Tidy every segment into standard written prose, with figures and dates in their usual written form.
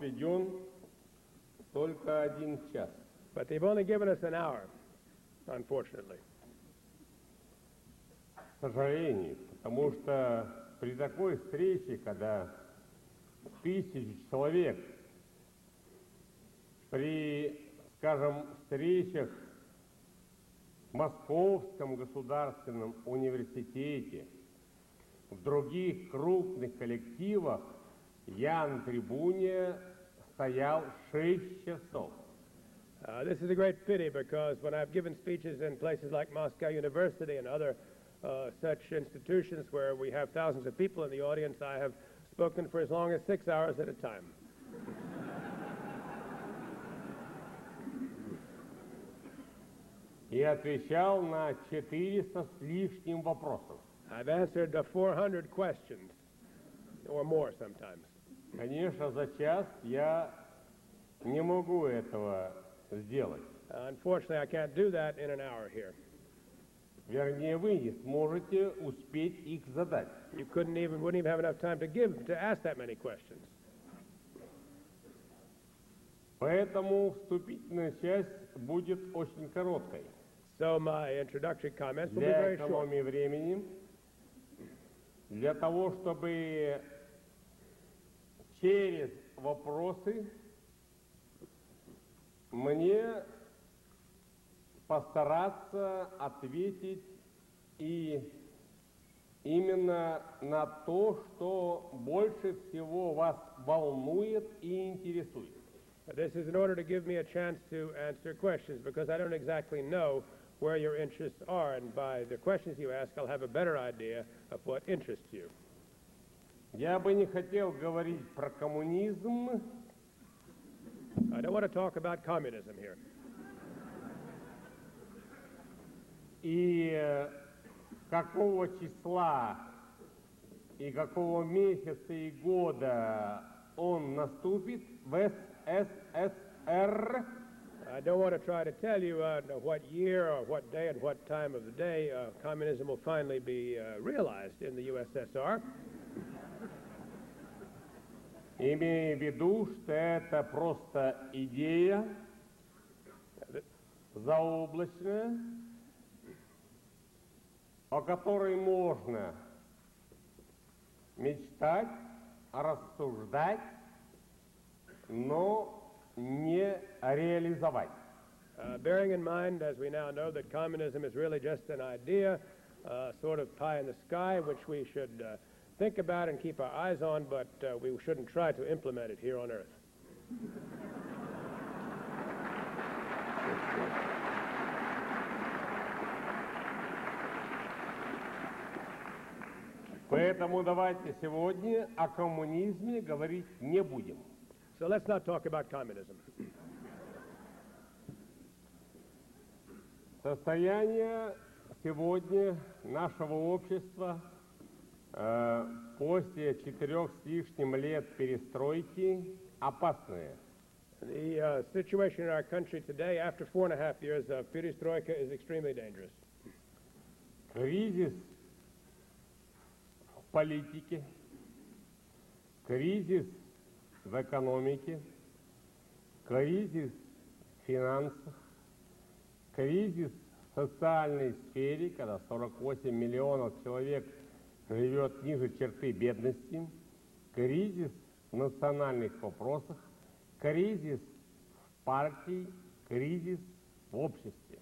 отведен только 1 час. But they've only given us an hour, unfortunately. К сожалению, потому что при такой встрече, когда тысячи человек, при, скажем, встречах в Московском государственном университете, в других крупных коллективах, я на трибуне стоял 6 часов. This is a great pity because when I've given speeches in places like Moscow University and other such institutions where we have thousands of people in the audience, I have spoken for as long as 6 hours at a time. И отвечал на 400 с лишним вопросов. I've answered 400 questions, or more sometimes. Конечно, за час я не могу этого сделать. Unfortunately, I can't do that in an hour here. Вернее, вы не сможете успеть их задать. You wouldn't even have enough time to ask that many questions. Поэтому вступительная часть будет очень короткой. So my introductory comments will be Для very short. экономии времени, для того, чтобы через вопросы мне постараться ответить и именно на то, что больше всего вас волнует и интересует. This is in order to give me a chance to answer questions because I don't exactly know where your interests are, and by the questions you ask, I'll have a better idea of what interests you. Я бы не хотел говорить про коммунизм. I don't want to talk about communism here. И какого числа и какого месяца и года он наступит в СССР. I don't want to try to tell you what year or what day and what time of the day communism will finally be realized in the USSR. Имея в виду, что это просто идея заоблачная, о которой можно мечтать, рассуждать, но не реализовать. Bearing in mind, as we now know, that communism is really just an idea, sort of pie in the sky, which we should think about and keep our eyes on, but we shouldn't try to implement it here on Earth. Поэтому давайте сегодня о коммунизме говорить не будем. So let's not talk about communism. Состояние сегодня нашего общества после 4 с лишним лет перестройки опасное. The situation in our country today, after 4.5 years of perestroika, is extremely dangerous. Кризис в политике, кризис в экономике, кризис в финансах, кризис в социальной сфере, когда 48 миллионов человек живет ниже черты бедности, кризис в национальных вопросах, кризис в партии, кризис в обществе.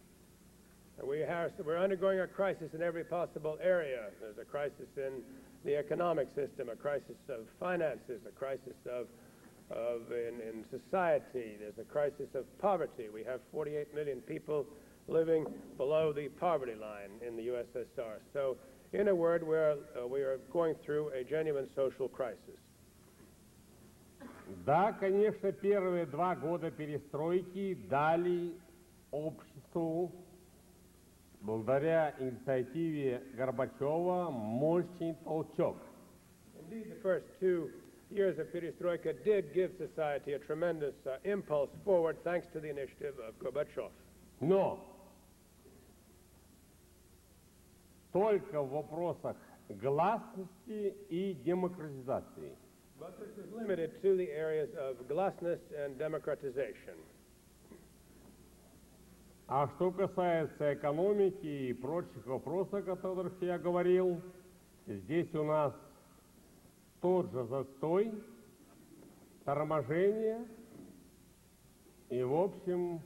We're undergoing a crisis in every possible area. There's a crisis in the economic system, a crisis of finances, a crisis in society. There's a crisis of poverty. We have 48 million people living below the poverty line in the USSR. So, in a word, we are going through a genuine social crisis. Да, конечно, первые 2 года перестройки дали обществу, благодаря инициативе Горбачева, мощный толчок. Indeed, the first 2 years of perestroika did give society a tremendous impulse forward thanks to the initiative of Gorbachev. Но только в вопросах гласности и демократизации. But this is limited to the areas of glasnost and democratization. А что касается экономики и прочих вопросов, о которых я говорил, здесь у нас тот же застой, торможение и, в общем,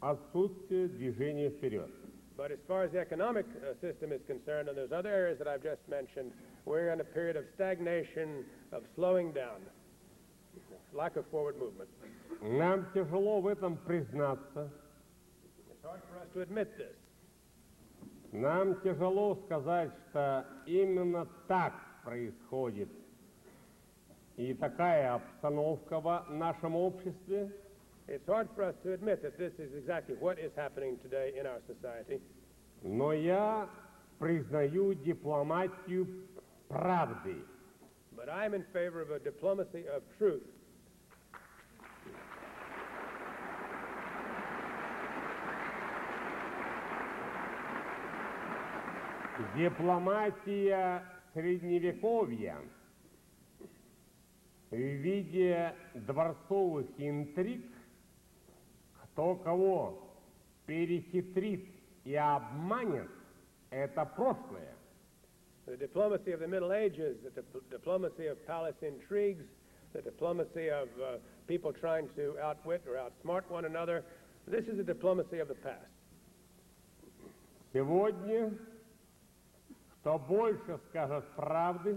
отсутствие движения вперед. But as far as the economic system is concerned, and those other areas that I've just mentioned, we're in a period of stagnation, of slowing down, lack of forward movement. Нам тяжело в этом признаться. It's hard for us to admit this. Нам тяжело сказать, что именно так происходит. И такая обстановка в нашем обществе. It's hard for us to admit that this is exactly what is happening today in our society. Но я признаю дипломатию правды. But I'm in favor of a diplomacy of truth. Дипломатия Средневековья в виде дворцовых интриг, кто кого перехитрит и обманет, это прошлое. The diplomacy of the Middle Ages, the diplomacy of palace intrigues, the diplomacy of people trying to outwit or outsmart one another, this is the diplomacy of the past. Сегодня, кто больше скажет правды,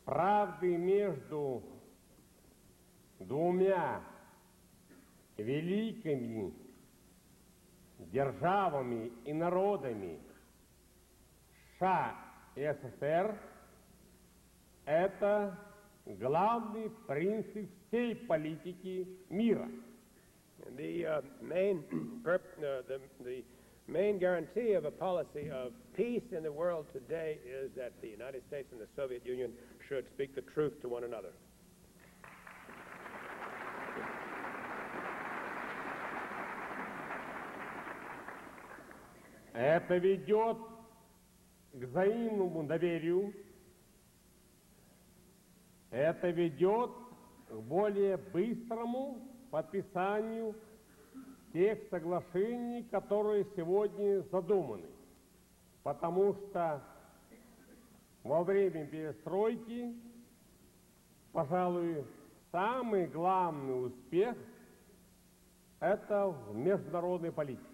правды между двумя великими державами и народами США и СССР, это главный принцип всей политики мира. The main guarantee of a policy of peace in the world today is that the United States and the Soviet Union should speak the truth to one another. Это ведет к взаимному доверию, это ведет к более быстрому подписанию тех соглашений, которые сегодня задуманы. Потому что во время перестройки, пожалуй, самый главный успех – это в международной политике.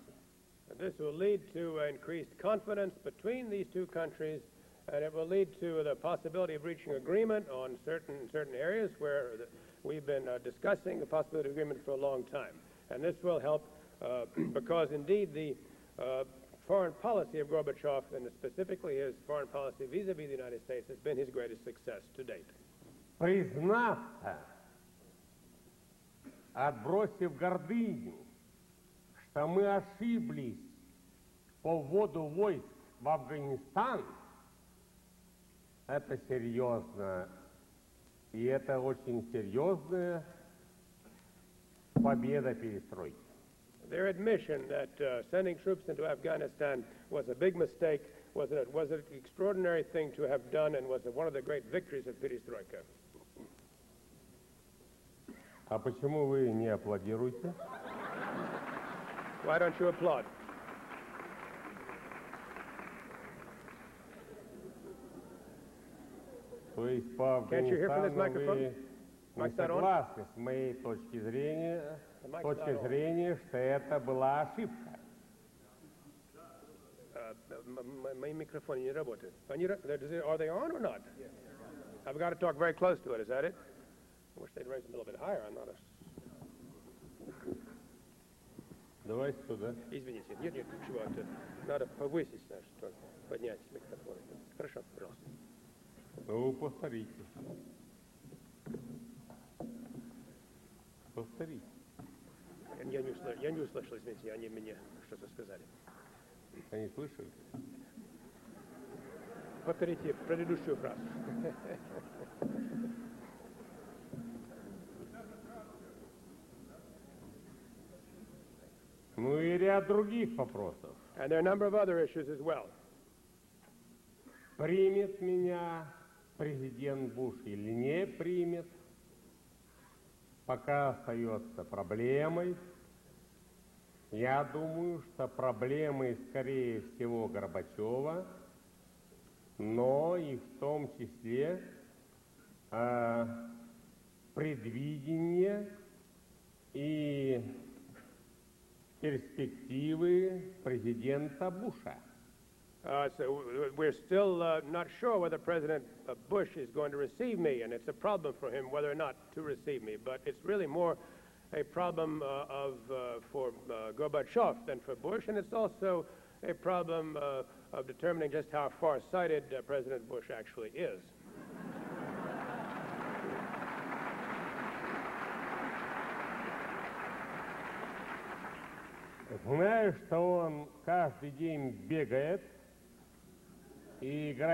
This will lead to increased confidence between these two countries, and it will lead to the possibility of reaching agreement on certain areas where we've been discussing the possibility of agreement for a long time. And this will help because indeed the foreign policy of Gorbachev, and specifically his foreign policy vis-a-vis the United States, has been his greatest success to date. Признаться, отбросив гордыню, что мы ошиблись по вводу войск в Афганистан, это серьезно. И это очень серьезная победа перестройки. Their admission that sending troops into Afghanistan was a big mistake, was an extraordinary thing to have done, and was one of the great victories of Perestroika. А почему вы не аплодируете? Why don't you applaud? То есть по Афганистану вы не согласны с моей точки зрения, что это была ошибка. Мои микрофоны не работают. Are they on or not? I've got to talk very close to it. Is that it? I wish they'd raise it a little bit higher. I'm not a... Давайте сюда. Извините. Нет, ничего. Надо повысить, что поднять микрофон. Хорошо, пожалуйста. Ну, повторите. Повторите. Я не услышал, извините, они мне что-то сказали. Они слышали? Повторите предыдущую фразу. Ну и ряд других вопросов. And there are a number of other issues as well. Примет меня президент Буш или не примет, пока остается проблемой. Я думаю, что проблемой, скорее всего, Горбачева, но и в том числе предвидение и перспективы президента Буша. So we're still not sure whether President Bush is going to receive me, and it's a problem for him whether or not to receive me. But it's really more a problem for Gorbachev than for Bush, and it's also a problem of determining just how far-sighted President Bush actually is. Знаю, что он каждый день бегает и играет